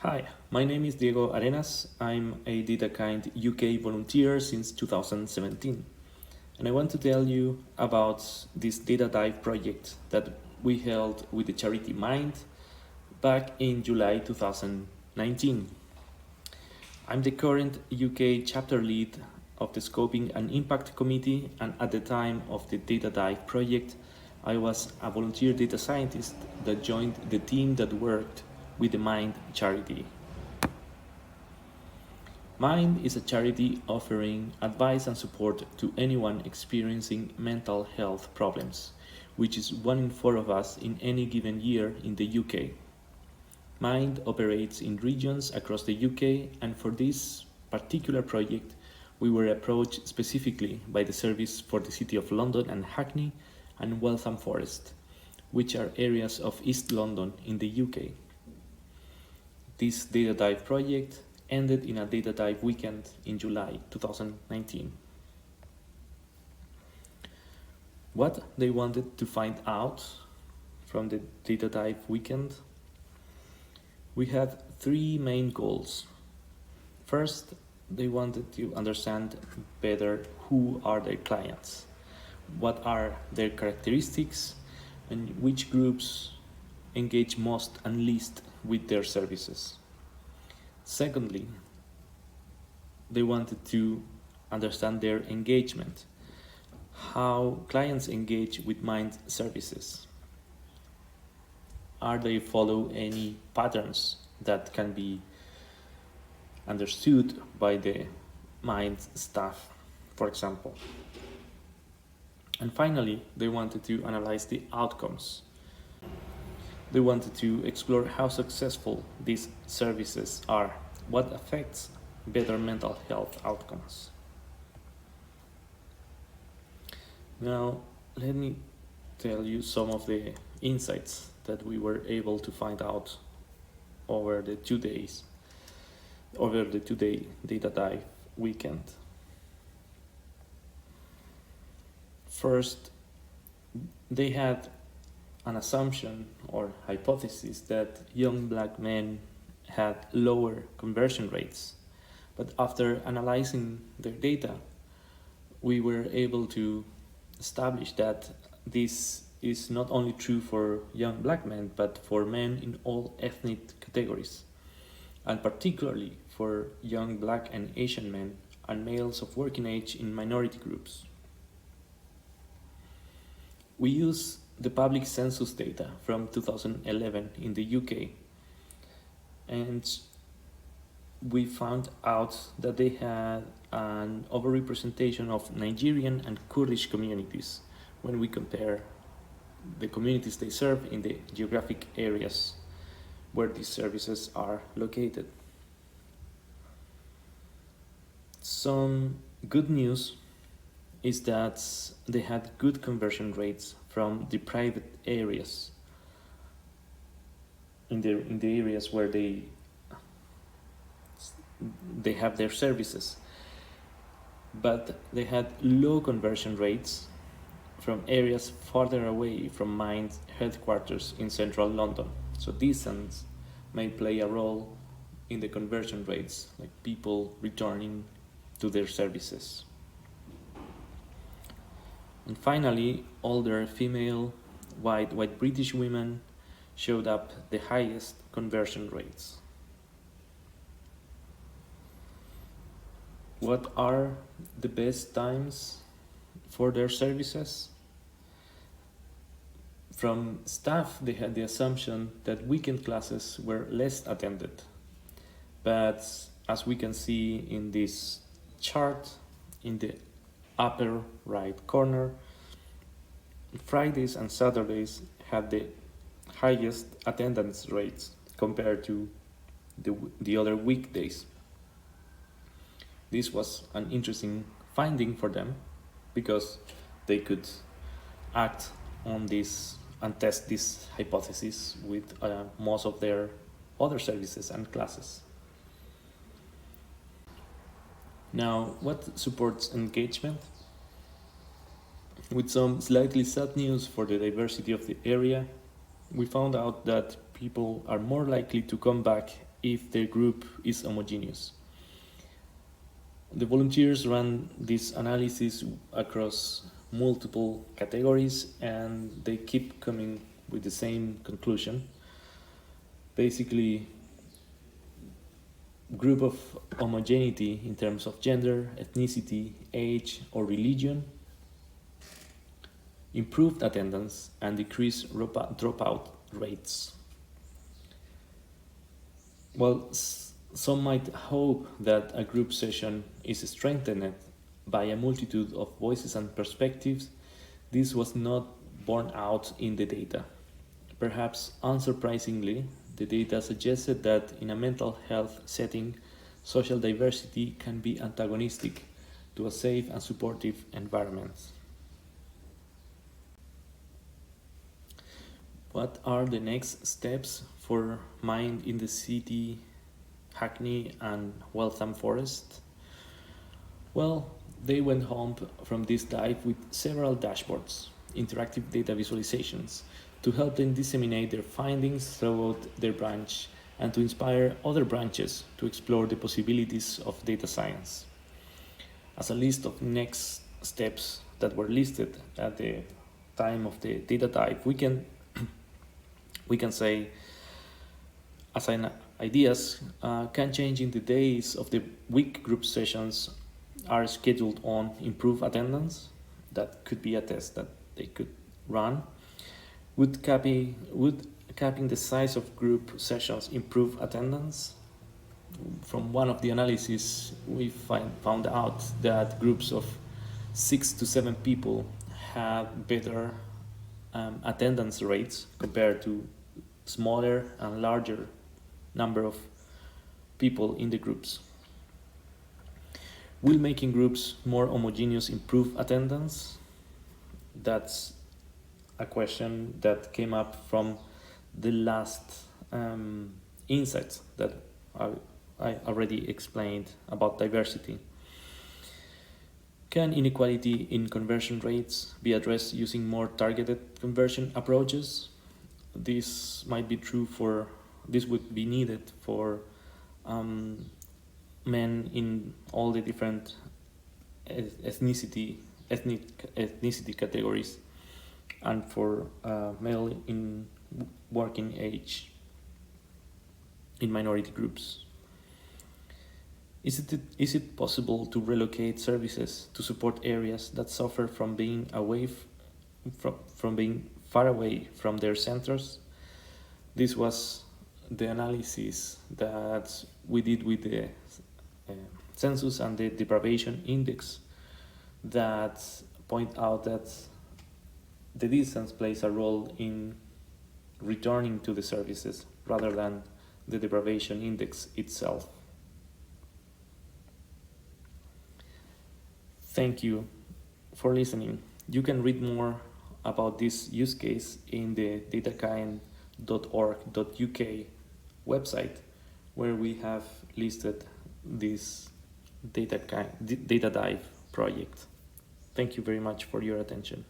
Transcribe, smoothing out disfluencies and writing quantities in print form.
Hi, my name is Diego Arenas. I'm a DataKind UK volunteer since 2017. And I want to tell you about this data dive project that we held with the charity Mind back in July 2019. I'm the current UK chapter lead of the Scoping and Impact Committee, and at the time of the data dive project, I was a volunteer data scientist that joined the team that worked with the Mind charity. Mind is a charity offering advice and support to anyone experiencing mental health problems, which is 1 in 4 of us in any given year in the UK. Mind operates in regions across the UK, and for this particular project, we were approached specifically by the Service for the City of London and Hackney and Waltham Forest, which are areas of East London in the UK. This data dive project ended in a data dive weekend in July 2019. What they wanted to find out from the data dive weekend? We had 3 main goals. First, they wanted to understand better who are their clients, what are their characteristics, and which groups engage most and least with their services. Secondly, they wanted to understand their engagement, how clients engage with Mind services. Are they follow any patterns that can be understood by the Mind staff, for example? And finally, they wanted to analyze the outcomes. They wanted to explore how successful these services are, what affects better mental health outcomes. Now, let me tell you some of the insights that we were able to find out over the 2 day data dive weekend. First, they had an assumption or hypothesis that young black men had lower conversion rates. But after analyzing their data, we were able to establish that this is not only true for young black men, but for men in all ethnic categories, and particularly for young black and Asian men and males of working age in minority groups. We use the public census data from 2011 in the UK, and we found out that they had an overrepresentation of Nigerian and Kurdish communities when we compare the communities they serve in the geographic areas where these services are located. Some good news is that they had good conversion rates from the private areas, in the areas where they have their services, but they had low conversion rates from areas farther away from Mind's headquarters in central London. So distance may play a role in the conversion rates, like people returning to their services. And finally, older female white British women showed up the highest conversion rates. What are the best times for their services? From staff, they had the assumption that weekend classes were less attended. But as we can see in this chart in the upper right corner, Fridays and Saturdays had the highest attendance rates compared to the other weekdays. This was an interesting finding for them because they could act on this and test this hypothesis with most of their other services and classes. Now, what supports engagement? With some slightly sad news for the diversity of the area, we found out that people are more likely to come back if their group is homogeneous. The volunteers ran this analysis across multiple categories and they keep coming with the same conclusion. Basically, group of homogeneity in terms of gender, ethnicity, age, or religion, improved attendance and decreased dropout rates. Well, some might hope that a group session is strengthened by a multitude of voices and perspectives. This was not borne out in the data. Perhaps unsurprisingly, the data suggested that in a mental health setting, social diversity can be antagonistic to a safe and supportive environment. What are the next steps for Mind in the City, Hackney and Waltham Forest? Well, they went home from this dive with several dashboards, interactive data visualizations, to help them disseminate their findings throughout their branch and to inspire other branches to explore the possibilities of data science. As a list of next steps that were listed at the time of the data dive, we can say as ideas can change in the days of the week. Group sessions are scheduled on improve attendance. That could be a test that they could run. Would capping the size of group sessions improve attendance? From one of the analyses, we found out that groups of 6 to 7 people have better attendance rates compared to smaller and larger number of people in the groups. Will making groups more homogeneous improve attendance? That's a question that came up from the last insights that I already explained about diversity. Can inequality in conversion rates be addressed using more targeted conversion approaches? This would be needed for men in all the different ethnicity categories and for male in working age in minority groups. Is it possible to relocate services to support areas that suffer from being from being far away from their centers? This was the analysis that we did with the census and the deprivation index that point out that the distance plays a role in returning to the services rather than the deprivation index itself. Thank you for listening. You can read more about this use case in the DataKind.org.uk website, where we have listed this data dive project. Thank you very much for your attention.